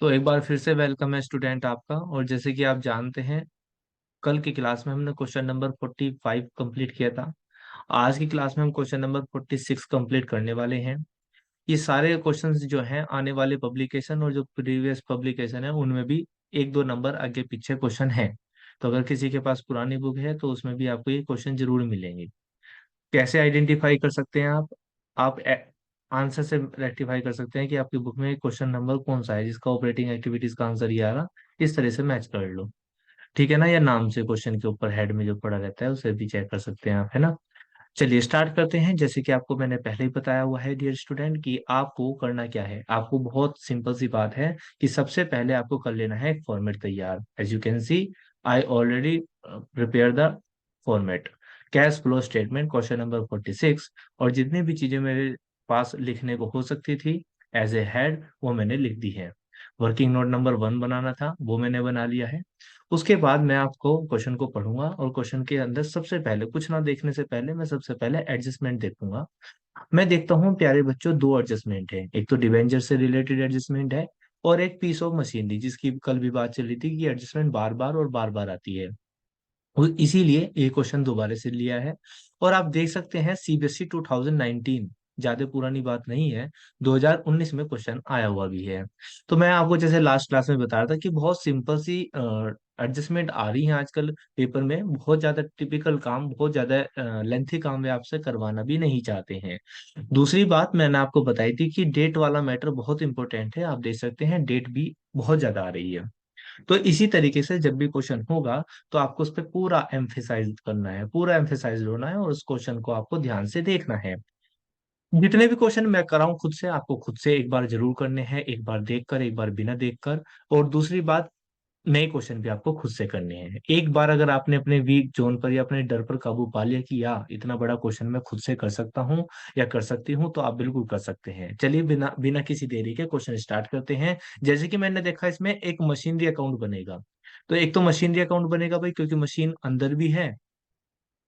तो एक बार फिर से वेलकम है स्टूडेंट आपका। और जैसे कि आप जानते हैं, कल की क्लास में हमने क्वेश्चन नंबर 45 कंप्लीट किया था। आज की क्लास में हम क्वेश्चन नंबर 46 कंप्लीट करने वाले हैं। ये सारे क्वेश्चंस जो हैं आने वाले पब्लिकेशन और जो प्रीवियस पब्लिकेशन है उनमें भी एक दो नंबर आगे पीछे क्वेश्चन है। तो अगर किसी के पास पुरानी बुक है तो उसमें भी आपको ये क्वेश्चन जरूर मिलेंगे। कैसे आइडेंटिफाई कर सकते हैं आप आंसर से रेक्टिफाई कर सकते हैं कि आपकी बुक में क्वेश्चन नंबर कौन सा है जिसका ऑपरेटिंग एक्टिविटीज का आंसर ये आ रहा। इस तरह से मैच कर लो, ठीक है ना। या नाम से क्वेश्चन के ऊपर हेड में जो पड़ा रहता है उसे भी चेक कर सकते हैं आप, है ना। चलिए स्टार्ट करते हैं। जैसे कि आपको मैंने पहले ही बताया हुआ है डियर स्टूडेंट कि आपको करना क्या है। आपको बहुत सिंपल सी बात है कि सबसे पहले आपको कर लेना है एक फॉर्मेट तैयार। As you can see, I already prepare the format. Cash flow statement question number 46 और जितनी भी चीजें मेरे पास लिखने को हो सकती थी एज ए हेड वो मैंने लिख दी है। वर्किंग नोट नंबर 1 बनाना था वो मैंने बना लिया है। उसके बाद मैं आपको क्वेश्चन को पढ़ूंगा और क्वेश्चन के अंदर सबसे पहले कुछ ना देखने से पहले मैं सबसे पहले एडजस्टमेंट देखूंगा। मैं देखता हूँ प्यारे बच्चों, दो एडजस्टमेंट है। एक तो डिवेंचर से रिलेटेड एडजस्टमेंट है और एक पीस ऑफ मशीनरी जिसकी कल भी बात चल रही थी कि एडजस्टमेंट बार बार और बार बार आती है। वो इसीलिए ये क्वेश्चन दोबारा से लिया है। और आप देख सकते हैं सीबीएसई 2019 ज्यादा पुरानी बात नहीं है, 2019 में क्वेश्चन आया हुआ भी है। तो मैं आपको जैसे लास्ट क्लास में बता रहा था कि बहुत सिंपल सी एडजस्टमेंट आ रही है आजकल पेपर में। बहुत ज्यादा टिपिकल काम, बहुत ज्यादा लेंथी काम वे आपसे करवाना भी नहीं चाहते हैं। दूसरी बात मैंने आपको बताई थी कि डेट वाला मैटर बहुत इंपॉर्टेंट है। आप देख सकते हैं डेट भी बहुत ज्यादा आ रही है। तो इसी तरीके से जब भी क्वेश्चन होगा तो आपको उस पर पूरा एम्फेसाइज करना है, पूरा एम्फेसाइज होना है और उस क्वेश्चन को आपको ध्यान से देखना है। जितने भी क्वेश्चन मैं कराऊं खुद से, आपको खुद से एक बार जरूर करने हैं, एक बार देखकर, एक बार बिना देखकर। और दूसरी बात, नए क्वेश्चन भी आपको खुद से करने हैं। एक बार अगर आपने अपने वीक जोन पर या अपने डर पर काबू पा लिया कि या इतना बड़ा क्वेश्चन मैं खुद से कर सकता हूँ या कर सकती हूँ, तो आप बिल्कुल कर सकते हैं। चलिए बिना बिना किसी देरी के क्वेश्चन स्टार्ट करते हैं। जैसे कि मैंने देखा इसमें एक मशीनरी अकाउंट बनेगा। तो एक तो मशीनरी अकाउंट बनेगा भाई, क्योंकि मशीन अंदर भी है,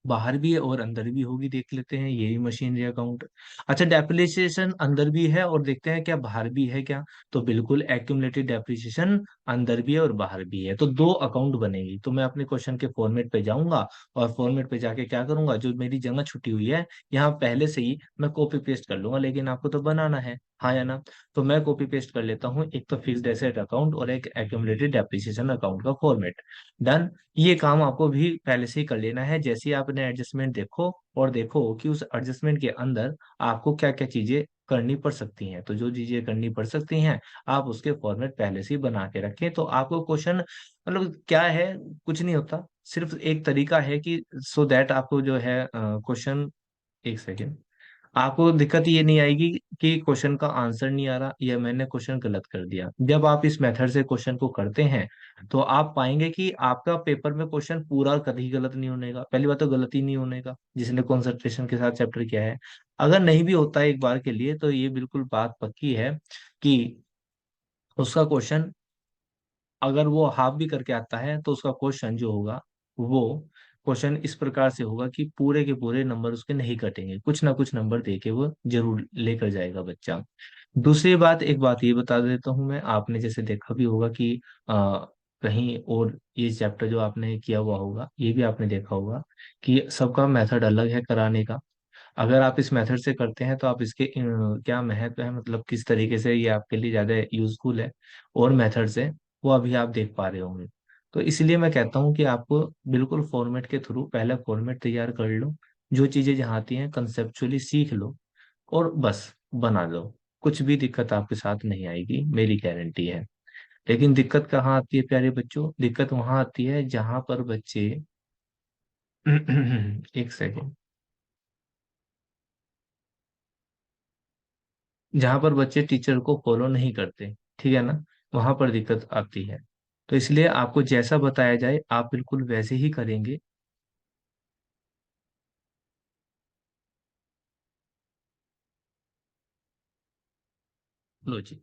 बाहर भी है और अंदर भी होगी। देख लेते हैं ये भी मशीनरी अकाउंट। अच्छा, डेप्रिसिएशन अंदर भी है और देखते हैं क्या बाहर भी है क्या। तो बिल्कुल एक्यूमुलेटेड डेप्रिसिएशन अंदर भी है और बाहर भी है, तो दो अकाउंट बनेगी। तो मैं अपने क्वेश्चन के फॉर्मेट पे जाऊंगा और फॉर्मेट पे जाके क्या करूंगा, जो मेरी जगह छुट्टी हुई है यहाँ पहले से ही मैं कॉपी पेस्ट कर लूंगा, लेकिन आपको तो बनाना है, हाँ या ना। तो मैं कॉपी पेस्ट कर लेता हूँ एक तो फिक्स्ड एसेट अकाउंट और एक एक्यूमुलेटेड डेप्रिसिएशन अकाउंट का फॉर्मेट। डन। ये काम आपको भी पहले से ही कर लेना है। जैसे ही आपने एडजस्टमेंट देखो और देखो कि उस एडजस्टमेंट के अंदर आपको क्या क्या चीजें करनी पड़ सकती हैं, तो जो चीजें करनी पड़ सकती हैं आप उसके फॉर्मेट पहले से ही बना के रखें। तो आपको क्वेश्चन मतलब क्या है, कुछ नहीं होता, सिर्फ एक तरीका है कि सो दैट आपको जो है क्वेश्चन, एक सेकेंड, आपको दिक्कत ये नहीं आएगी कि क्वेश्चन का आंसर नहीं आ रहा या मैंने क्वेश्चन गलत कर दिया। जब आप इस मेथड से क्वेश्चन को करते हैं तो आप पाएंगे कि आपका पेपर में क्वेश्चन पूरा कभी गलत नहीं होने का। पहली बात तो गलती नहीं होने का जिसने कंसंट्रेशन के साथ चैप्टर किया है। अगर नहीं भी होता है एक बार के लिए तो ये बिल्कुल बात पक्की है कि उसका क्वेश्चन अगर वो हाफ भी करके आता है तो उसका क्वेश्चन जो होगा वो क्वेश्चन इस प्रकार से होगा कि पूरे के पूरे नंबर उसके नहीं कटेंगे, कुछ ना कुछ नंबर दे के वो जरूर लेकर जाएगा बच्चा। दूसरी बात, एक बात ये बता देता हूँ मैं, आपने जैसे देखा भी होगा कि कहीं और ये चैप्टर जो आपने किया हुआ होगा ये भी आपने देखा होगा कि सबका मेथड अलग है कराने का। अगर आप इस मेथड से करते हैं तो आप इसके क्या महत्व है, मतलब किस तरीके से ये आपके लिए ज्यादा यूजफुल है और मेथड से, वो अभी आप देख पा रहे होंगे। तो इसलिए मैं कहता हूँ कि आपको बिल्कुल फॉर्मेट के थ्रू पहले फॉर्मेट तैयार कर लो, जो चीजें जहाँ आती हैं कंसेप्चुअली सीख लो और बस बना दो। कुछ भी दिक्कत आपके साथ नहीं आएगी, मेरी गारंटी है। लेकिन दिक्कत कहाँ आती है प्यारे बच्चों, दिक्कत वहां आती है जहां पर बच्चे एक सेकेंड, जहां पर बच्चे टीचर को फॉलो नहीं करते, ठीक है ना, वहां पर दिक्कत आती है। तो इसलिए आपको जैसा बताया जाए आप बिल्कुल वैसे ही करेंगे। लो जी,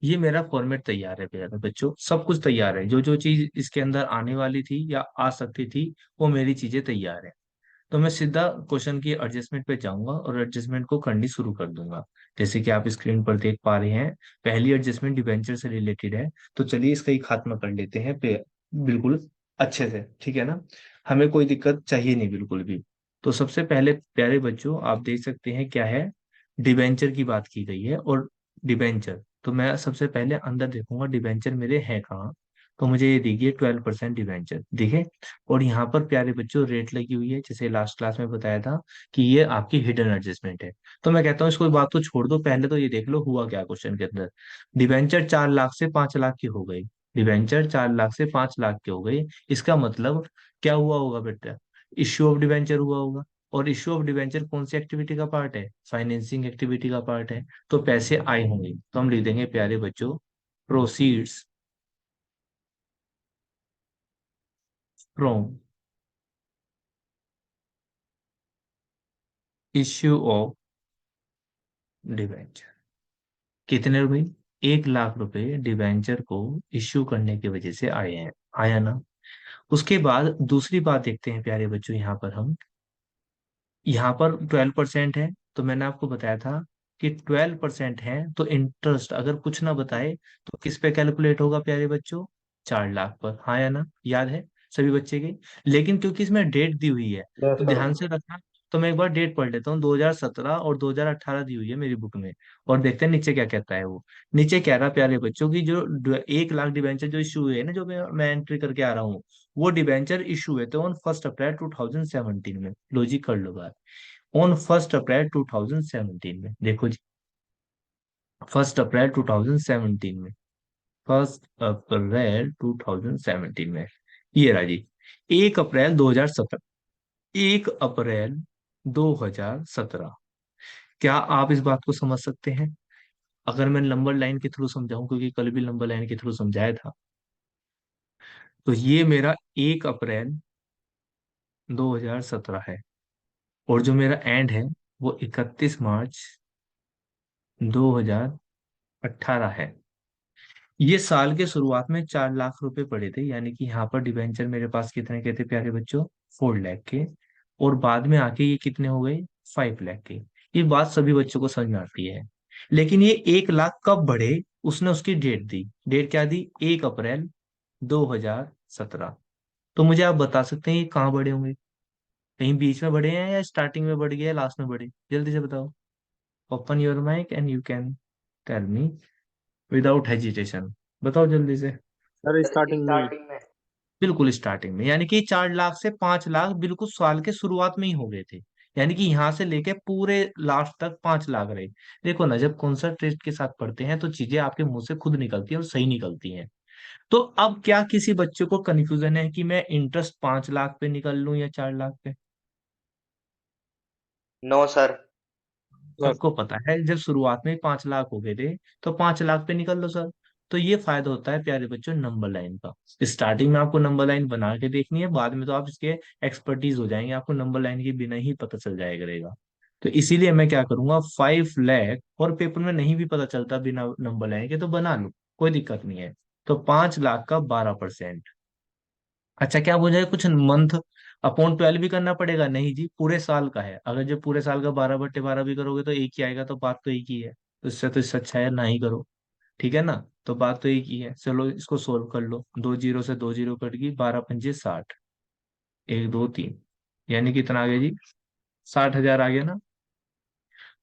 ये मेरा फॉर्मेट तैयार है प्यारे बच्चों, सब कुछ तैयार है। जो जो चीज इसके अंदर आने वाली थी या आ सकती थी वो मेरी चीजें तैयार है। तो मैं सीधा क्वेश्चन की एडजस्टमेंट पे जाऊंगा और एडजस्टमेंट को करनी शुरू कर दूंगा। जैसे कि आप स्क्रीन पर देख पा रहे हैं, पहली एडजस्टमेंट डिबेंचर से रिलेटेड है। तो चलिए इसका ही खात्मा कर लेते हैं बिल्कुल अच्छे से, ठीक है ना। हमें कोई दिक्कत चाहिए नहीं बिल्कुल भी। तो सबसे पहले प्यारे बच्चों आप देख सकते हैं क्या है, डिबेंचर की बात की गई है। और डिबेंचर, तो मैं सबसे पहले अंदर देखूंगा डिबेंचर मेरे हैं कहाँ। तो मुझे ये दिखिए 12% डिबेंचर दिखे। और यहाँ पर प्यारे बच्चों रेट लगी हुई है, जैसे लास्ट क्लास में बताया था कि ये आपकी हिडन एडजस्टमेंट है। तो मैं कहता हूँ इसको बात तो छोड़ दो, पहले तो ये देख लो हुआ क्या क्वेश्चन के अंदर। डिबेंचर 4 लाख से 5 लाख की हो गई। डिबेंचर 4 लाख से 5 लाख की हो गई। इसका मतलब क्या हुआ होगा बेटा, इश्यू ऑफ डिबेंचर हुआ होगा। और इश्यू ऑफ डिबेंचर कौन सी एक्टिविटी का पार्ट है, फाइनेंसिंग एक्टिविटी का पार्ट है। तो पैसे आए होंगे, तो हम लिख देंगे प्यारे बच्चों, proceeds from issue of debenture. कितने रुपए, 1 लाख रुपए डिबेंचर को इश्यू करने की वजह से आए हैं। आया ना। उसके बाद दूसरी बात देखते हैं प्यारे बच्चों, यहाँ पर हम, यहाँ पर 12% है। तो मैंने आपको बताया था कि 12% है तो इंटरेस्ट अगर कुछ ना बताए तो किस पे कैलकुलेट होगा प्यारे बच्चों, 4 लाख पर। हाँ या ना, याद है सभी बच्चे के। लेकिन क्योंकि इसमें डेट दी हुई है यस तो सर। ध्यान से रखना। तो मैं एक बार डेट पढ़ लेता हूँ, 2017 और 2018 दी हुई है मेरी बुक में। और देखते हैं नीचे क्या कहता है वो। नीचे कह रहा प्यारे बच्चों की जो 1 लाख डिबेंचर जो इशू हुए है ना, जो मैं एंट्री करके आ रहा हूँ, वो डिबेंचर इशू हुए थे ऑन 1 अप्रैल 2017 में। लॉजिक कर लो बात। ऑन 1 अप्रैल 2017 में देखो जी, 1 अप्रैल 2017 में, 1 अप्रैल 2017 में, ये रहा जी, 1 अप्रैल 2017, 1 अप्रैल 2017। क्या आप इस बात को समझ सकते हैं? अगर मैं नंबर लाइन के थ्रू समझाऊं, क्योंकि कल भी नंबर लाइन के थ्रू समझाया था, तो ये मेरा 1 अप्रैल 2017 है। और जो मेरा एंड है वो 31 मार्च 2018 है। ये साल के शुरुआत में 4 लाख रुपए पड़े थे, यानी कि यहाँ पर डिबेंचर मेरे पास कितने के थे प्यारे बच्चों, 4 लाख के। और बाद में आके ये कितने हो गए, 5 लाख के। ये बात सभी बच्चों को समझ में आती है। लेकिन ये 1 लाख कब बढ़े, उसने उसकी डेट दी। डेट क्या दी, 1 अप्रैल 2017। तो मुझे आप बता सकते हैं ये कहाँ बढ़े होंगे, कहीं बीच में बढ़े हैं या स्टार्टिंग में बढ़ गया है लास्ट में बढ़े, जल्दी से बताओ। Open your mic and you can tell me without hesitation. बताओ जल्दी से। सर स्टार्टिंग में ही। बिल्कुल स्टार्टिंग में, यानी कि 4 लाख से 5 लाख बिल्कुल साल के शुरुआत में ही हो गए थे। यानी कि यहाँ से लेके पूरे लास्ट तक 5 लाख रहे। देखो ना, जब कॉन्सेंट्रेट के साथ पढ़ते हैं तो चीजें आपके मुंह से खुद निकलती हैं और सही निकलती हैं। तो अब क्या किसी बच्चे को कंफ्यूजन है कि मैं इंटरेस्ट 5 लाख पे निकल लूं या 4 लाख पे? No sir. सर सबको पता है जब शुरुआत में 5 लाख हो गए थे तो 5 लाख पे निकल लो सर। तो ये फायदा होता है प्यारे बच्चों नंबर लाइन का। स्टार्टिंग में आपको नंबर लाइन बना के देखनी है, बाद में तो आप इसके एक्सपर्टीज हो जाएंगे, आपको नंबर लाइन के बिना ही पता चल जाया करेगा। तो इसीलिए मैं क्या करूंगा, 5 लाख, और पेपर में नहीं भी पता चलता बिना नंबर लाइन के तो बना लो, कोई दिक्कत नहीं है। तो 5 लाख का 12%। अच्छा क्या हो जाए, कुछ मंथ अपॉन 12 भी करना पड़ेगा? नहीं जी, पूरे साल का है। अगर जो पूरे साल का 12/12 भी करोगे तो एक ही आएगा, तो बात तो एक ही है। तो इससे अच्छा है ना ही करो, ठीक है ना। तो बात तो एक ही है। चलो इसको सोल्व कर लो, 2 जीरो से 2 जीरो कट गई, 12 पंजे 60, 1 2 3, यानी कितना आ गया जी, 60,000 आ गया ना।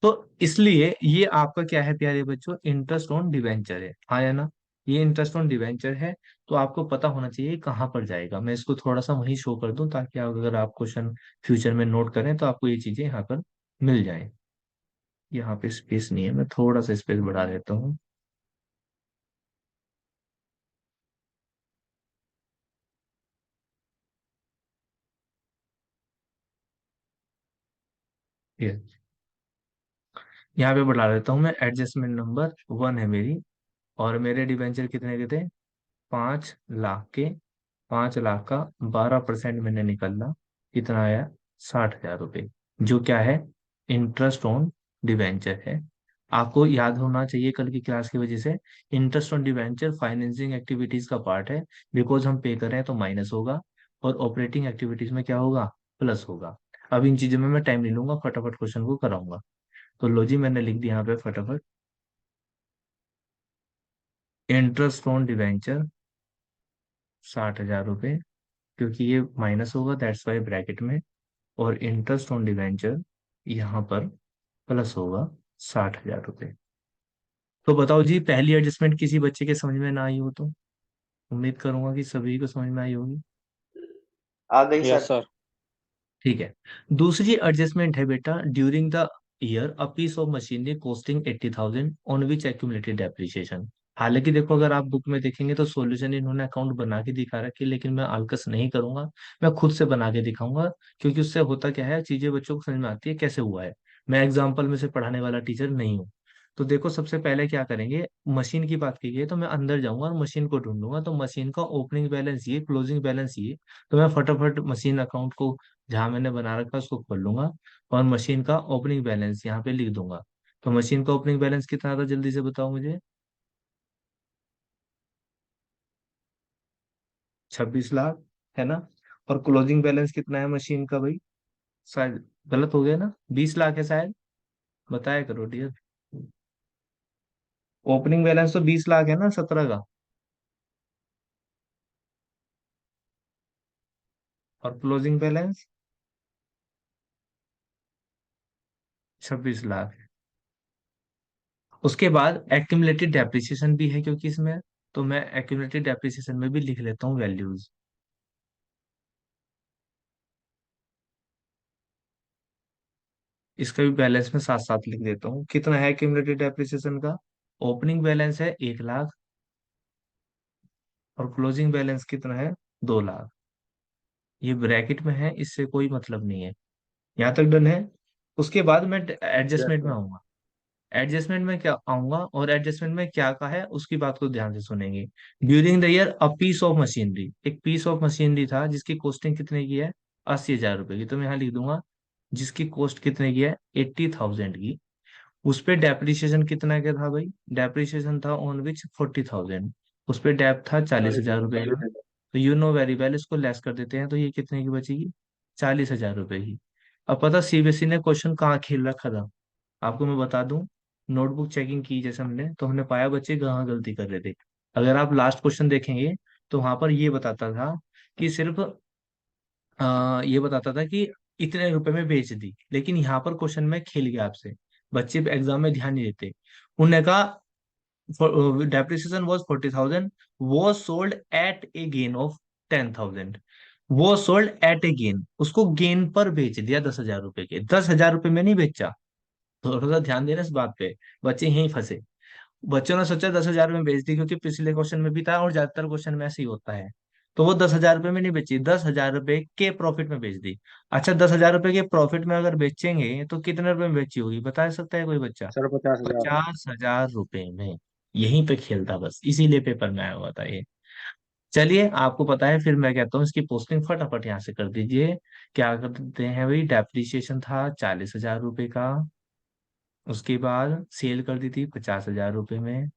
तो इसलिए ये आपका क्या है प्यारे बच्चों, इंटरेस्ट ऑन डिवेंचर है, हाँ या ना। ये इंटरेस्ट ऑन डिवेंचर है। तो आपको पता होना चाहिए कहाँ पर जाएगा। मैं इसको थोड़ा सा वहीं शो कर दूं ताकि अगर आप क्वेश्चन फ्यूचर में नोट करें तो आपको ये चीजें यहाँ पर मिल जाए। यहाँ पे स्पेस नहीं है, मैं थोड़ा सा स्पेस बढ़ा देता हूँ। ये यहाँ पे बढ़ा देता हूँ मैं, एडजस्टमेंट नंबर 1 है मेरी। और मेरे डिवेंचर कितने के थे, 5 लाख के। 5 लाख का 12% मैंने निकाला, कितना आया, 60,000 रुपये। जो क्या है, इंटरेस्ट ऑन डिवेंचर है। आपको याद होना चाहिए कल की क्लास की वजह से, interest on debenture financing activities का पार्ट है। बिकॉज हम पे कर रहे हैं तो माइनस होगा, और ऑपरेटिंग एक्टिविटीज में क्या होगा, प्लस होगा। अब इन चीजों में मैं टाइम नहीं लूंगा, फटाफट क्वेश्चन को कराऊंगा। तो लो जी, मैंने लिख दिया यहाँ पे फटाफट, इंटरेस्ट ऑन डिवेंचर 60,000 रुपये, क्योंकि ये माइनस होगा, दैट्स वाई ब्रैकेट में। और इंटरेस्ट ऑन डिवेंचर यहाँ पर प्लस होगा 60,000 रुपये। तो बताओ जी, पहली एडजस्टमेंट किसी बच्चे के समझ में ना आई हो तो? उम्मीद करूंगा कि सभी को समझ में आई होगी। आ गई Yes, सर। sir. ठीक है। दूसरी एडजस्टमेंट है बेटा, during the year a piece of machinery costing 80,000 on which accumulated depreciation. हालांकि देखो, अगर आप बुक में देखेंगे तो सॉल्यूशन इन्होंने अकाउंट बना के दिखा रखी है, लेकिन मैं आलकस नहीं करूंगा, मैं खुद से बना के दिखाऊंगा। क्योंकि उससे होता क्या है, चीजें बच्चों को समझ में आती है कैसे हुआ है। मैं एग्जाम्पल में से पढ़ाने वाला टीचर नहीं हूँ। तो देखो, सबसे पहले क्या करेंगे, मशीन की बात की गई है तो मैं अंदर जाऊंगा और मशीन को ढूंढूंगा। तो मशीन का ओपनिंग बैलेंस ये, क्लोजिंग बैलेंस ये। तो मैं फटाफट मशीन अकाउंट को जहां मैंने बना रखा है उसको खोल लूंगा, और मशीन का ओपनिंग बैलेंस यहाँ पे लिख दूंगा। तो मशीन का ओपनिंग बैलेंस कितना था, जल्दी से बताओ मुझे। 26 लाख, है ना? और क्लोजिंग बैलेंस कितना है मशीन का भाई? शायद गलत हो गया ना, 20 लाख है शायद। बताया करो डियर। ओपनिंग बैलेंस तो 20 लाख है ना, 17 का। और क्लोजिंग बैलेंस 26 लाख है। उसके बाद एक्यूमुलेटेड डेप्रिसिएशन भी है क्योंकि इसमें, तो मैं एक्यूमुलेटेड डेप्रिसिएशन में भी लिख लेता हूँ वैल्यूज। इसका भी बैलेंस में साथ साथ लिख देता हूँ। कितना है एक्यूमुलेटेड डेप्रिसिएशन का? ओपनिंग बैलेंस है 1 लाख, और क्लोजिंग बैलेंस कितना है? 2 लाख। ये ब्रैकेट में है, इससे कोई मतलब नहीं है। यहाँ तक डन है। उसके बाद मैं Yes, एडजस्टमेंट में sir. आऊंगा। एडजस्टमेंट में क्या आऊंगा, और एडजस्टमेंट में क्या कहा है उसकी बात को ध्यान से सुनेंगे। During the year a piece of machinery, एक पीस ऑफ मशीनरी था जिसकी कॉस्टिंग कितने की है? 80,000 रुपए की। तो मैं यहाँ लिख दूंगा जिसकी कॉस्ट कितने की है? 80,000 की। उस पे डेप्रिसिएशन कितना क्या था भाई? डेप्रिसिएशन था ऑन विच 40,000। उस पे डेप था चालीस Sorry, हजार sir. रुपए का। तो यू नो वेरी वेल, इसको लेस कर देते हैं, तो ये कितने की बचेगी? 40,000 रुपए की। अब पता सीबीएसई ने क्वेश्चन कहाँ खेल रखा था, आपको मैं बता दूं। नोटबुक चेकिंग की जैसे हमने, तो हमने पाया बच्चे कहाँ गलती कर रहे थे। अगर आप लास्ट क्वेश्चन देखेंगे तो वहां पर ये बताता था कि सिर्फ ये बताता था कि इतने रुपए में बेच दी, लेकिन यहाँ पर क्वेश्चन में खेल गया आपसे। बच्चे एग्जाम में ध्यान नहीं देते। उन्होंने कहा डेप्रिसिएशन वाज 40,000, वो sold at A gain of 10,000। वो सोल्ड एट ए गेन, उसको गेन पर बेच दिया 10,000 रुपए के। 10,000 रुपए में नहीं बेचा। थोड़ा सा ध्यान देना इस बात पे, बच्चे यहीं फंसे। बच्चों ने सोचा 10,000 में बेच दी, क्योंकि पिछले क्वेश्चन में भी था और ज्यादातर क्वेश्चन में ऐसे ही होता है। तो वो 10,000 रुपए में नहीं बेची, 10,000 रुपए के प्रॉफिट में बेच दी। अच्छा, 10,000 रुपए के प्रॉफिट में अगर बेचेंगे तो कितने रुपए में बेची होगी, बता सकता है कोई बच्चा? Sir, 50,000. 50,000 रुपए में। यहीं पे खेलता बस, इसीलिए पेपर में आया हुआ था ये। चलिए, आपको पता है, फिर मैं कहता हूँ इसकी पोस्टिंग फटाफट यहाँ से कर दीजिए। क्या कर देते हैं भाई, डेप्रिसिएशन था 40,000 रुपए का। उसके बाद सेल कर दी थी 50,000 रुपए में।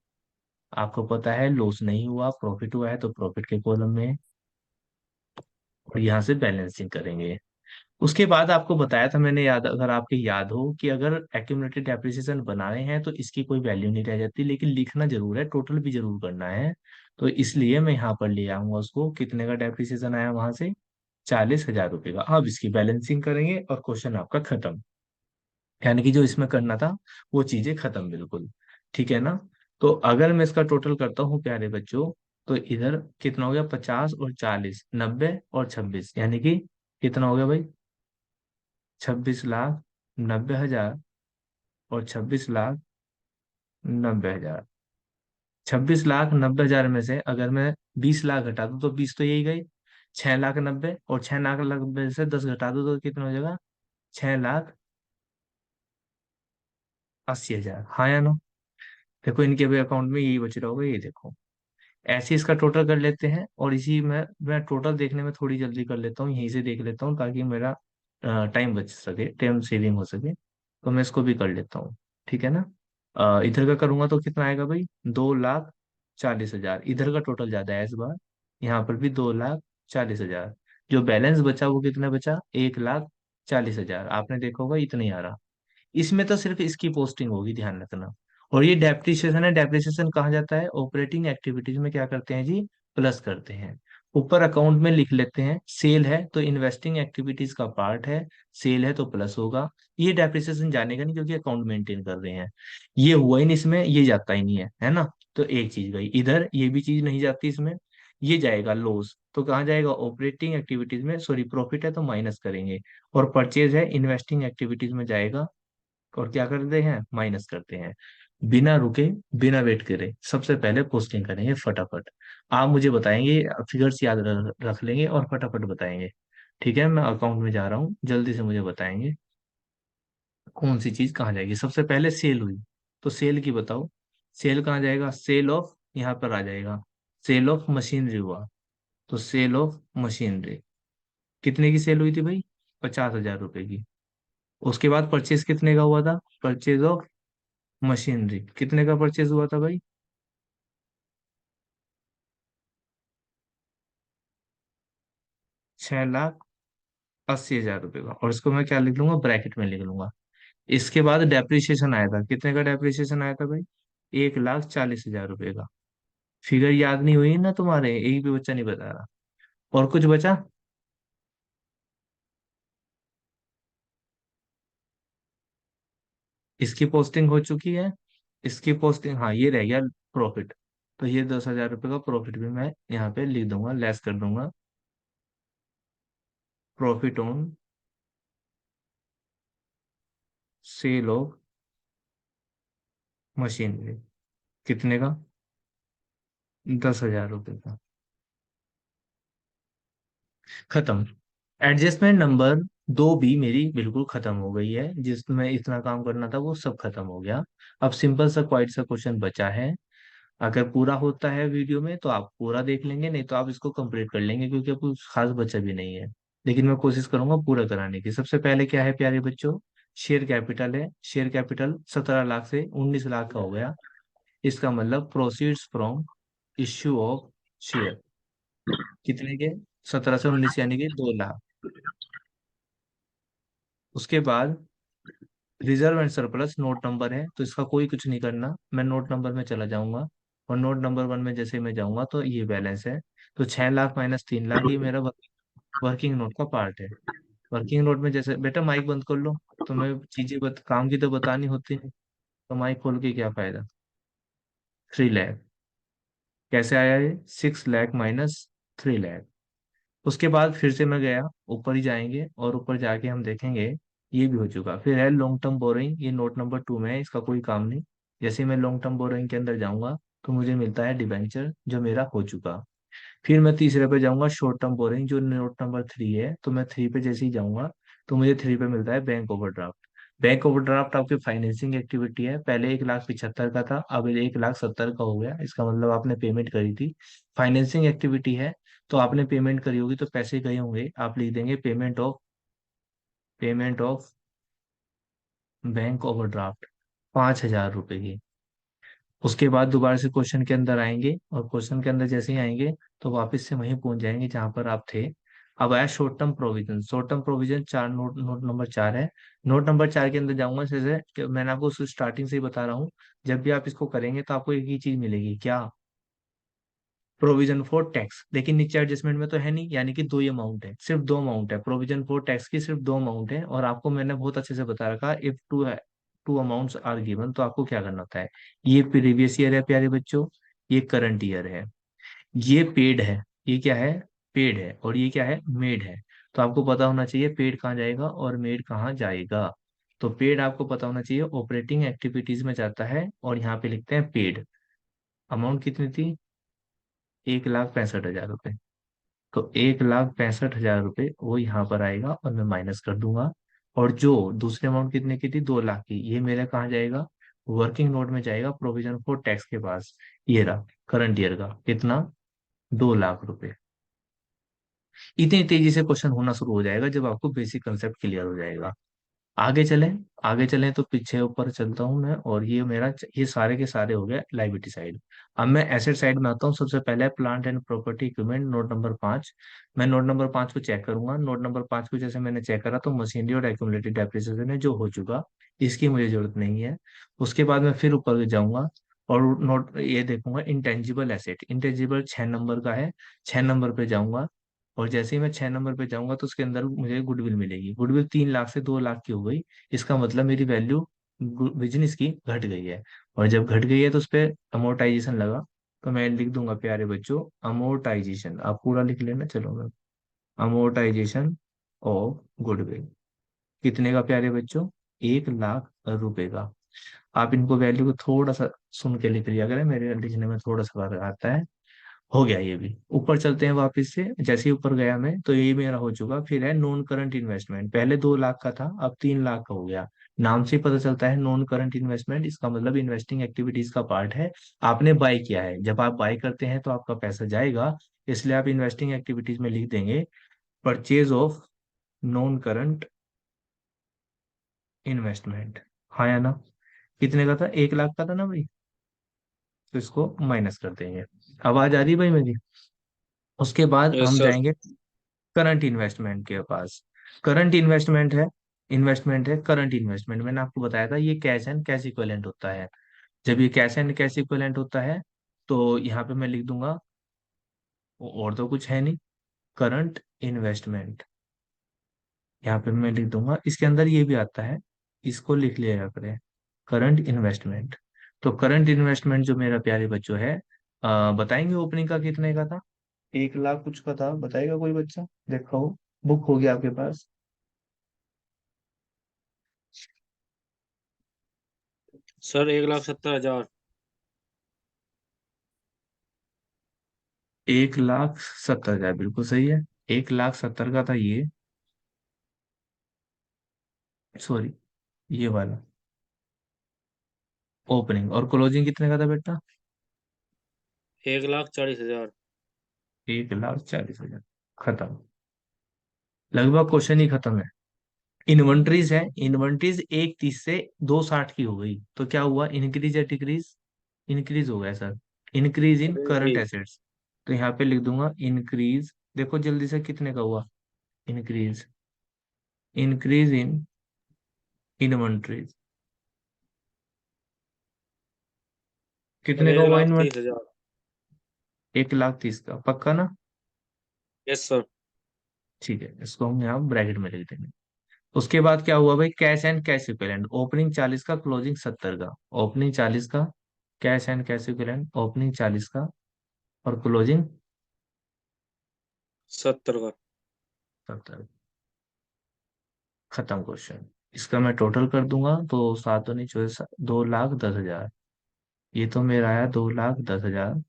आपको पता है लॉस नहीं हुआ, प्रॉफिट हुआ है, तो प्रॉफिट के कॉलम में। और यहाँ से बैलेंसिंग करेंगे। उसके बाद आपको बताया था मैंने, याद अगर आपके याद हो, कि अगर एक्यूमुलेटेड डेप्रिसिएशन बनाए हैं तो इसकी कोई वैल्यू नहीं रह जाती, लेकिन लिखना जरूर है, टोटल भी जरूर करना है। तो इसलिए मैं यहाँ पर ले आऊंगा उसको, कितने का डेप्रिसिएशन आया वहां से? 40,000 रुपए का। अब इसकी बैलेंसिंग करेंगे और क्वेश्चन आपका खत्म। यानी कि जो इसमें करना था वो चीजें खत्म बिल्कुल। ठीक है ना? तो अगर मैं इसका टोटल करता हूँ प्यारे बच्चों, तो इधर कितना हो गया? 50 और 40, 90 और 26, यानी कि कितना हो गया भाई? 26 लाख 90,000 और 26 लाख 90,000। 26 लाख 90,000 में से अगर मैं 20 लाख घटा दूं तो 20 तो यही गई। 6 लाख 90, और 6 लाख 90 से 10 घटा दूं तो कितना हो जाएगा? 6,80,000, हाँ या नो? देखो, इनके भी अकाउंट में यही बच रहा होगा, ये देखो। ऐसे इसका टोटल कर लेते हैं, और इसी में मैं टोटल देखने में थोड़ी जल्दी कर लेता हूँ, यहीं से देख लेता हूँ ताकि मेरा टाइम बच सके, टाइम सेविंग हो सके। तो मैं इसको भी कर लेता हूँ। ठीक है ना? इधर का करूंगा तो कितना आएगा भाई? 2,40,000। इधर का टोटल ज्यादा है इस बार, यहाँ पर भी 2,40,000। जो बैलेंस बचा वो कितना बचा? 1,40,000। 40,000, आपने देखा होगा इतना ही आ रहा। इसमें तो सिर्फ इसकी पोस्टिंग होगी, ध्यान रखना। और ये डेप्रिसिएशन है, डेप्रिसिएशन कहाँ जाता है, ऑपरेटिंग एक्टिविटीज में क्या करते हैं जी, प्लस करते हैं। ऊपर अकाउंट में लिख लेते हैं, सेल है तो इन्वेस्टिंग एक्टिविटीज का पार्ट है, सेल है तो प्लस होगा। ये डेप्रिसिएशन जानेगा नहीं क्योंकि अकाउंट मेंटेन कर रहे हैं। ये हुआ ही नहीं इसमें, ये जाता ही नहीं है ना। तो एक चीज गई इधर, ये भी चीज नहीं जाती इसमें। ये जाएगा लॉस, तो कहाँ जाएगा, ऑपरेटिंग एक्टिविटीज में, सॉरी प्रॉफिट है तो माइनस करेंगे। और परचेज है, इन्वेस्टिंग एक्टिविटीज में जाएगा, और क्या करते हैं, माइनस करते हैं। बिना रुके, बिना वेट करे, सबसे पहले पोस्टिंग करेंगे फटाफट। आप मुझे बताएंगे, फिगर्स याद रख लेंगे और फटाफट बताएंगे। ठीक है, मैं अकाउंट में जा रहा हूँ, जल्दी से मुझे बताएंगे कौन सी चीज कहाँ जाएगी। सबसे पहले सेल हुई, तो सेल की बताओ। सेल कहाँ जाएगा, सेल ऑफ, यहाँ पर आ जाएगा, सेल ऑफ मशीनरी हुआ। तो सेल ऑफ मशीनरी, कितने की सेल हुई थी भाई, 50,000 रुपए की। उसके बाद परचेज कितने का हुआ था, परचेज ऑफ मशीनरी कितने का परचेज हुआ था भाई, 6,80,000 रुपये का। और इसको मैं क्या लिख लूंगा, ब्रैकेट में लिख लूंगा। इसके बाद डेप्रिसिएशन आया था, कितने का डेप्रिसिएशन आया था भाई, 1,40,000 रुपये का। फिगर याद नहीं हुई ना तुम्हारे, एक भी बच्चा नहीं बता रहा। और कुछ बचा, इसकी पोस्टिंग हो चुकी है, इसकी पोस्टिंग, हाँ ये रह गया प्रॉफिट। तो ये 10,000 रुपये का प्रॉफिट भी मैं यहाँ पे लिख दूंगा, लेस कर दूंगा, profit on sale of machinery, कितने का, 10,000 रुपये का। खत्म। एडजस्टमेंट नंबर 2 भी मेरी बिल्कुल खत्म हो गई है, जिसमें इतना काम करना था वो सब खत्म हो गया। अब सिंपल सा क्वाइट सा क्वेश्चन बचा है। अगर पूरा होता है वीडियो में तो आप पूरा देख लेंगे, नहीं तो आप इसको कंप्लीट कर लेंगे क्योंकि अब कुछ खास बचा भी नहीं है। लेकिन मैं कोशिश करूंगा पूरा कराने की। सबसे पहले क्या है प्यारे बच्चों, शेयर कैपिटल है। शेयर कैपिटल 17 लाख से 19 लाख का हो गया। इसका मतलब proceeds from issue of share, कितने के, 17 से 19 यानी कि 2 लाख। उसके बाद reserve and surplus note number है, तो इसका कोई कुछ नहीं करना, मैं नोट नंबर में चला जाऊंगा। और नोट नंबर 1 में जैसे ही मैं जाऊंगा तो ये बैलेंस है। तो 6 लाख माइनस 3 लाख, ये मेरा वर्किंग नोट का पार्ट है। वर्किंग नोट में जैसे, बेटा माइक बंद कर लो, तुम्हें चीजें काम की तो बतानी होती है, तो माइक खोल के क्या फायदा। 3 लाख, कैसे आया ये, 6 लाख माइनस 3 लाख। उसके बाद फिर से मैं गया, ऊपर ही जाएंगे और ऊपर जाके हम देखेंगे, ये भी हो चुका। फिर है लॉन्ग टर्म बोरोइंग, ये नोट नंबर 2 में है, इसका कोई काम नहीं। जैसे ही मैं लॉन्ग टर्म बोरोइंग के अंदर जाऊंगा तो मुझे मिलता है डिबेंचर, जो मेरा हो चुका। फिर मैं तीसरे पे जाऊंगा, शॉर्ट टर्म बोरोइंग, जो नोट नंबर 3 है, तो मैं 3 पे जैसे ही जाऊंगा तो मुझे 3 पे मिलता है बैंक ओवरड्राफ्ट। बैंक ओवरड्राफ्ट आपकी फाइनेंसिंग एक्टिविटी है, पहले 1,75,000 का था, अब 1,70,000 का हो गया, इसका मतलब आपने पेमेंट करी थी, फाइनेंसिंग एक्टिविटी है। तो आपने पेमेंट करी होगी तो पैसे गए होंगे, आप लिख देंगे पेमेंट ऑफ बैंक ओवरड्राफ्ट, 5,000 रुपए की। उसके बाद दोबारा से क्वेश्चन के अंदर आएंगे, और क्वेश्चन के अंदर जैसे ही आएंगे तो वापस से वहीं पहुंच जाएंगे जहां पर आप थे। अब आया short term provision. Short term provision चार, नोट नंबर 4 है। नोट नंबर 4 के अंदर जाऊंगा, जैसे कि मैंने आपको स्टार्टिंग से ही बता रहा हूँ, जब भी आप इसको करेंगे तो आपको एक ही चीज मिलेगी, क्या, प्रोविजन फॉर टैक्स। लेकिन नीचे एडजस्टमेंट में तो है नहीं, यानी कि दो ही अमाउंट है, सिर्फ दो अमाउंट है, प्रोविजन फॉर टैक्स की सिर्फ दो अमाउंट है। और आपको मैंने बहुत अच्छे से बता रखा, if two amounts are given तो आपको क्या करना होता है। ये प्रीवियस ईयर है प्यारे बच्चों, ये करंट ईयर है, ये पेड है, ये क्या है, पेड है, और ये क्या है, मेड है। तो आपको पता होना चाहिए पेड कहाँ जाएगा और मेड कहाँ जाएगा। तो पेड आपको पता होना चाहिए ऑपरेटिंग एक्टिविटीज में जाता है, और यहाँ पे लिखते हैं पेड। अमाउंट कितनी थी, 1,65,000 रुपये। तो 1,65,000 रुपये वो यहाँ पर आएगा और मैं माइनस कर दूंगा। और जो दूसरी अमाउंट कितने की थी, 2 लाख की, ये मेरा कहाँ जाएगा, वर्किंग नोट में जाएगा, प्रोविजन फॉर टैक्स के पास। ये रहा करंट ईयर का कितना, 2 लाख रुपए। इतनी तेजी से क्वेश्चन होना शुरू हो जाएगा जब आपको बेसिक कंसेप्ट क्लियर हो जाएगा। आगे चलें, आगे चलें तो पीछे ऊपर चलता हूँ मैं, और ये मेरा ये सारे के सारे हो गए लाइबिलिटी साइड। अब मैं एसेट साइड में आता हूँ। सबसे पहले plant and property equipment, note number 5। मैं नोट नंबर 5 को चेक करूंगा। नोट नंबर 5 को जैसे मैंने चेक करा तो मशीनरी और एक्यूमुलेटेड डेप्रिसिएशन है जो हो चुका, इसकी मुझे जरूरत नहीं है। उसके बाद मैं फिर ऊपर जाऊंगा और नोट ये देखूंगा इंटेंजिबल एसेट, इंटेंजिबल 6 नंबर का है, 6 नंबर पे जाऊंगा। और जैसे ही मैं 6 नंबर पे जाऊंगा तो उसके अंदर मुझे गुडविल मिलेगी। गुडविल 3 लाख से 2 लाख की हो गई। इसका मतलब मेरी वैल्यू बिजनेस की घट गई है। और जब घट गई है तो उस पर अमोर्टाइजेशन लगा। तो मैं लिख दूंगा प्यारे बच्चों, अमोर्टाइजेशन, आप पूरा लिख लेना। चलो मैं, अमोर्टाइजेशन ऑफ गुडविल कितने का प्यारे बच्चों? 1 लाख रुपए का। आप इनको वैल्यू को थोड़ा सा सुन के लिख लिया करें, मेरे लिखने में थोड़ा सा फर्क आता है। हो गया ये भी। ऊपर चलते हैं वापस से। जैसे ही ऊपर गया मैं तो ये मेरा हो चुका। फिर है नॉन करंट इन्वेस्टमेंट, पहले 2 लाख का था अब 3 लाख का हो गया। नाम से ही पता चलता है नॉन करंट इन्वेस्टमेंट, इसका मतलब इन्वेस्टिंग एक्टिविटीज का पार्ट है। आपने बाय किया है, जब आप बाय करते हैं तो आपका पैसा जाएगा, इसलिए आप इन्वेस्टिंग एक्टिविटीज में लिख देंगे purchase of non current investment. हाँ या ना? कितने का था? 1 लाख का था ना भाई? तो इसको माइनस कर देंगे। आवाज आ रही है भाई मेरी? उसके बाद यस हम सर। जाएंगे करंट इन्वेस्टमेंट के पास। करंट इन्वेस्टमेंट है, इन्वेस्टमेंट है करंट इन्वेस्टमेंट, मैंने आपको बताया था ये कैश एंड कैश इक्विवेलेंट होता है। जब ये कैश एंड कैश इक्विवेलेंट होता है तो यहाँ पे मैं लिख दूंगा, और तो कुछ है नहीं, करंट इन्वेस्टमेंट। यहाँ पे मैं लिख दूंगा, इसके अंदर ये भी आता है, इसको लिख लिया करें, करंट इन्वेस्टमेंट। तो करंट इन्वेस्टमेंट जो मेरा प्यारे बच्चों है, बताएंगे ओपनिंग का कितने का था? 1 लाख कुछ का था, बताएगा कोई बच्चा? देखा हो, बुक हो गया आपके पास? सर 1,70,000। 1,70,000 बिल्कुल सही है। 1,70,000 का था ये, सॉरी, ये वाला। ओपनिंग और क्लोजिंग कितने का था बेटा? 1,40,000। 1,40,000। खत्म, लगभग क्वेश्चन ही खत्म है। इन्वेंट्रीज है, इन्वेंट्रीज 1,30 से 2,60 की हो गई तो क्या हुआ, इंक्रीज या डिक्रीज? इंक्रीज हो गया sir, increase in current increase. Assets. तो यहाँ पे लिख दूंगा इंक्रीज, देखो जल्दी से कितने का हुआ increase, increase in inventories. Sir कितने का एक हुआ लाख तीस इन्वेंट्री? हजार 1,30,000 का पक्का ना? Yes sir. ठीक है, इसको हम यहाँ ब्रैकेट में लिख देंगे। उसके बाद क्या हुआ भाई, cash and cash equivalent, opening 40 का क्लोजिंग 70 का। ओपनिंग 40 का, cash and cash equivalent opening 40 का और क्लोजिंग 70 का। 70। खत्म क्वेश्चन। इसका मैं टोटल कर दूंगा तो 7 नहीं 24, 2,10,000। ये तो मेरा आया 2,10,000।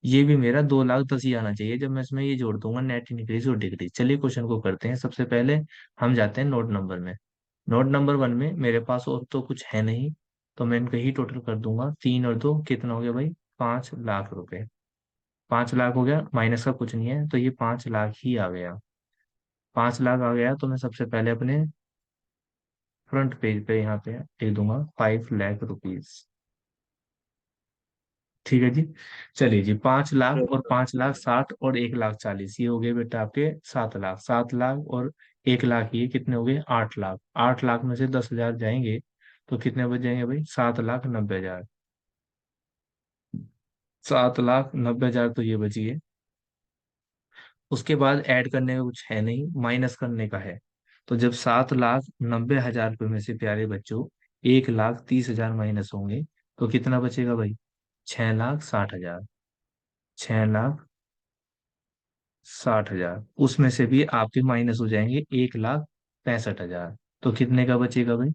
ये भी मेरा 2,10,000 ही आना चाहिए जब मैं इसमें ये जोड़ दूंगा नेट इंक्रीज और डिक्रीज। चलिए क्वेश्चन को करते हैं। सबसे पहले हम जाते हैं नोट नंबर में। नोट नंबर 1 में मेरे पास और तो कुछ है नहीं, तो मैं इनका ही टोटल कर दूंगा। 3 और 2 कितना हो गया भाई? 5 लाख रुपए। 5 लाख हो गया, माइनस का कुछ नहीं है तो ये 5 लाख ही आ गया। 5 लाख आ गया तो मैं सबसे पहले अपने फ्रंट पेज पे यहाँ पे लिख दूंगा 5 लाख रुपीज। ठीक है जी। चलिए जी, 5 लाख यस और सर। 5,60,000 और 1,40,000 ये हो गए बेटा आपके 7 लाख। 7 लाख और 1 लाख ये कितने हो गए? 8 लाख। 8 लाख में से 10,000 जाएंगे तो कितने बच जाएंगे भाई? 7,90,000। 7,90,000 तो ये बच गए। उसके बाद ऐड करने का कुछ है नहीं, माइनस करने का है। तो जब 7,90,000 रुपये में से प्यारे बच्चों 1,30,000 माइनस होंगे तो कितना बचेगा भाई? 6,60,000। 6,60,000 उसमें से भी आपके माइनस हो जाएंगे 1,65,000। तो कितने का बचेगा भाई?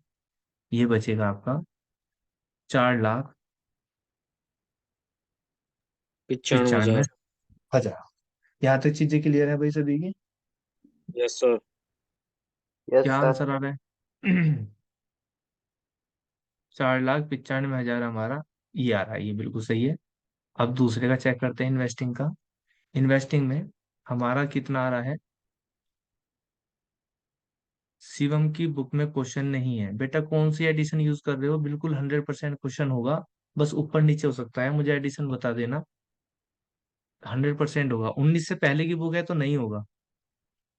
ये बचेगा आपका 95,000।4,95,000। यहाँ तक चीजें क्लियर है भाई सभी की? Yes sir. यस क्या सर। आंसर आ रहा है? 4,95,000 हमारा ये आ रहा है, ये बिल्कुल सही है। अब दूसरे का चेक करते हैं, इन्वेस्टिंग का। इन्वेस्टिंग में हमारा कितना आ रहा है? शिवम की बुक में क्वेश्चन नहीं है बेटा। कौन सी एडिशन यूज कर रहे हो? बिल्कुल 100% क्वेश्चन होगा, बस ऊपर नीचे हो सकता है, मुझे एडिशन बता देना। 100% होगा। 19 से पहले की बुक है तो नहीं होगा।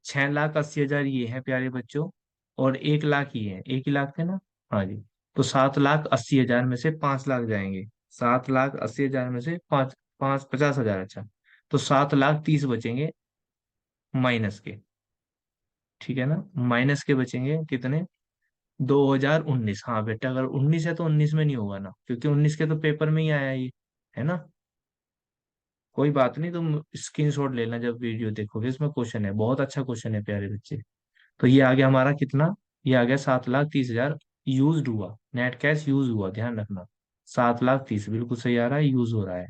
6,80,000 ये है प्यारे बच्चों, और 1 लाख ये है, 1 ही लाख थे ना। हाँ जी। तो 7,80,000 में से 5 लाख जाएंगे। 7,80,000 में से पाँच, 50,000, अच्छा। तो 7,30,000 बचेंगे माइनस के। ठीक है ना, माइनस के बचेंगे कितने? 2019। हाँ बेटा, अगर 19 है तो 19 में नहीं होगा ना, क्योंकि 19 के तो पेपर में ही आया ये, है ना। कोई बात नहीं, तुम स्क्रीनशॉट लेना जब वीडियो देखोगे, इसमें क्वेश्चन है, बहुत अच्छा क्वेश्चन है प्यारे बच्चे। तो ये आ गया हमारा कितना? ये आ गया 7,30,000 यूज हुआ, नेट कैश यूज हुआ, ध्यान रखना। 7,30,000 बिल्कुल सही आ रहा है, यूज हो रहा है।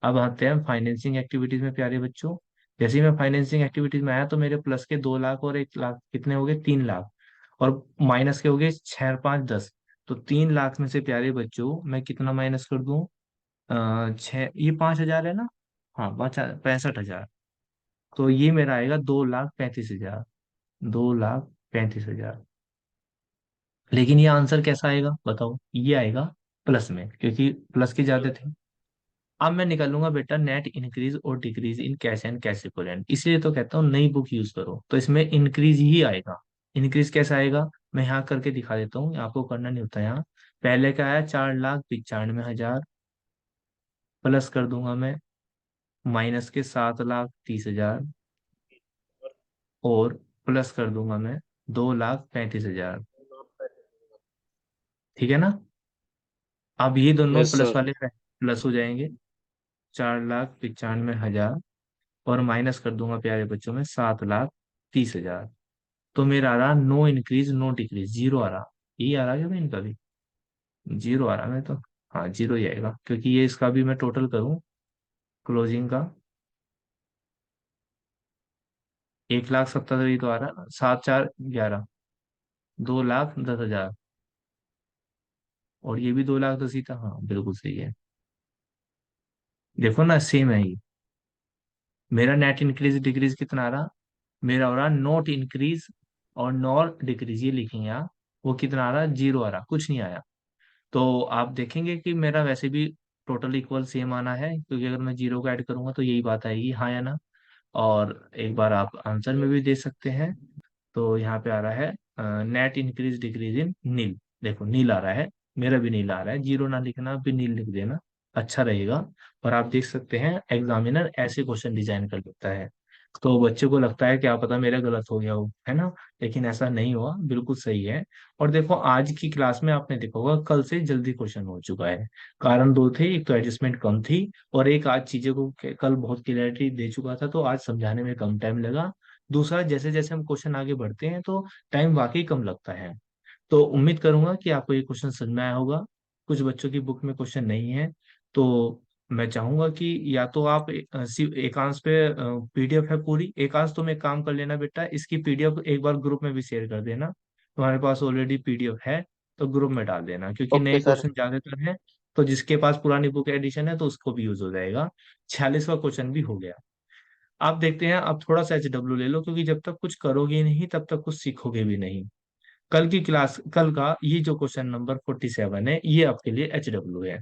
अब आते हैं फाइनेंसिंग एक्टिविटीज में प्यारे बच्चों। जैसे ही मैं फाइनेंसिंग एक्टिविटीज में आया तो मेरे प्लस के 2 लाख और 1 लाख कितने हो गए? 3 लाख। और माइनस के हो गए 6, 5, 10। तो 3 लाख में से प्यारे बच्चों मैं कितना माइनस कर दूं? 6, ये 5,000 है ना। हाँ, 65,000। तो ये मेरा आएगा 2,35,000। 2,35,000। लेकिन ये आंसर कैसा आएगा बताओ? ये आएगा प्लस में, क्योंकि प्लस के ज्यादा थे। अब मैं निकालूंगा बेटा नेट इंक्रीज और decrease in cash and cash equivalent, इसलिए तो कहता हूँ नई बुक यूज करो, तो इसमें इंक्रीज ही आएगा। इंक्रीज कैसा आएगा? मैं यहाँ करके दिखा देता हूँ, आपको करना नहीं होता यहाँ। पहले का आया 4,95,000, प्लस कर दूंगा मैं माइनस के 7,30,000, और प्लस कर दूंगा मैं 2,35,000। ठीक है ना। अब ये दोनों यस प्लस सर। वाले प्लस हो जाएंगे। 4,95,000, और माइनस कर दूंगा प्यारे बच्चों में 7,30,000। तो मेरा आ रहा no increase no decrease, zero आ रहा। यही आ रहा है क्या भाई इनका भी? जीरो आ रहा है मैं तो। हाँ, जीरो ही आएगा, क्योंकि ये इसका भी मैं टोटल करूँ क्लोजिंग का, 1,70,000 ही तो आ रहा है ना। 7,4,11, 2,10,000, और ये भी 2,10,000 ही था। हाँ बिल्कुल सही है। देखो ना, सेम है ये। मेरा नेट इंक्रीज डिक्रीज कितना आ रहा? मेरा हो रहा नॉट इंक्रीज और नॉट डिक्रीज, ये लिखेंगे आप। वो कितना आ रहा? जीरो आ रहा, कुछ नहीं आया। तो आप देखेंगे कि मेरा वैसे भी टोटल इक्वल सेम आना है, क्योंकि अगर मैं जीरो को ऐड करूंगा तो यही बात आएगी, हाँ या ना। और एक बार आप आंसर में भी दे सकते हैं। तो यहाँ पे आ रहा है नेट इंक्रीज डिक्रीज इन नील। देखो नील आ रहा है, मेरा भी नील आ रहा है, जीरो ना लिखना, भी नील लिख देना, अच्छा रहेगा। और आप देख सकते हैं एग्जामिनर ऐसे क्वेश्चन डिजाइन कर देता है। तो बच्चे को लगता है क्या पता मेरा गलत हो गया हो, है ना। लेकिन ऐसा नहीं हुआ, बिल्कुल सही है। और देखो आज की क्लास में आपने देखा होगा कल से जल्दी क्वेश्चन हो चुका है। कारण दो थे, एक तो एडजस्टमेंट कम थी, और एक आज चीजें को कल बहुत क्लियरिटी दे चुका था, तो आज समझाने में कम टाइम लगा। दूसरा, जैसे जैसे हम क्वेश्चन आगे बढ़ते हैं तो टाइम वाकई कम लगता है। तो उम्मीद करूंगा कि आपको ये क्वेश्चन समझ में आया होगा। कुछ बच्चों की बुक में क्वेश्चन नहीं है, तो मैं चाहूंगा कि या तो आप एकांश पे पीडीएफ है पूरी, एकांश तुम एक काम कर लेना बेटा, इसकी पीडीएफ एक बार ग्रुप में भी शेयर कर देना। तुम्हारे पास ऑलरेडी पीडीएफ है तो ग्रुप में डाल देना, क्योंकि ओके नए सर। क्वेश्चन ज्यादातर हैं। तो जिसके पास पुरानी बुक एडिशन है तो उसको भी यूज हो जाएगा। 46वां क्वेश्चन भी हो गया। आप देखते हैं, आप थोड़ा सा एचडब्ल्यू ले लो, क्योंकि जब तक कुछ करोगे नहीं तब तक कुछ सीखोगे भी नहीं। कल की क्लास, कल का ये जो क्वेश्चन नंबर 47 है, ये आपके लिए एचडब्ल्यू है।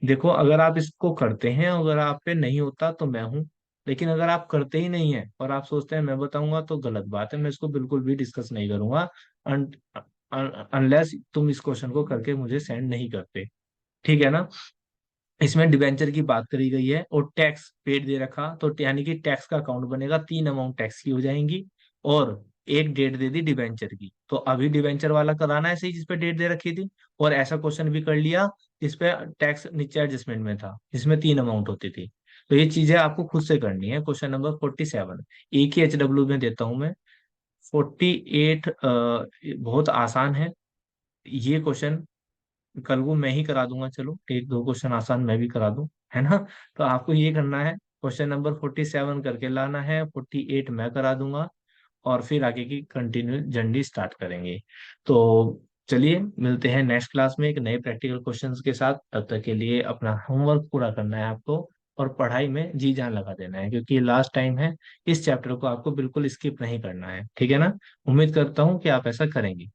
देखो, अगर आप इसको करते हैं, अगर आप पे नहीं होता तो मैं हूं। लेकिन अगर आप करते ही नहीं है और आप सोचते हैं मैं बताऊंगा, तो गलत बात है, मैं इसको बिल्कुल भी डिस्कस नहीं करूंगा अनलेस तुम इस क्वेश्चन को करके मुझे सेंड नहीं करते। ठीक है ना। इसमें डिबेंचर की बात करी गई है, और टैक्स पेड दे रखा, तो यानी कि टैक्स का अकाउंट बनेगा, 3 अमाउंट टैक्स की हो जाएंगी। और एक डेट दे दी डिबेंचर की, तो अभी डिबेंचर वाला कराना है सही, जिसपे डेट दे रखी थी। और ऐसा क्वेश्चन भी कर लिया जिसपे टैक्स नीचे एडजस्टमेंट में था, जिसमें 3 अमाउंट होती थी। तो ये चीजें आपको खुद से करनी है। क्वेश्चन नंबर 47 एक ही एचडब्ल्यू में देता हूं मैं। 48 बहुत आसान है ये क्वेश्चन। कल को मैं ही करा दूंगा, चलो एक दो क्वेश्चन आसान मैं भी करा दूं, है ना। तो आपको ये करना है, क्वेश्चन नंबर 47 करके लाना है, 48 मैं करा दूंगा, और फिर आगे की कंटिन्यू जर्नी स्टार्ट करेंगे। तो चलिए मिलते हैं नेक्स्ट क्लास में एक नए प्रैक्टिकल क्वेश्चंस के साथ। तब तक के लिए अपना होमवर्क पूरा करना है आपको। और पढ़ाई में जी जान लगा देना है, क्योंकि ये लास्ट टाइम है। इस चैप्टर को आपको बिल्कुल स्किप नहीं करना है, ठीक है ना। उम्मीद करता हूँ कि आप ऐसा करेंगे।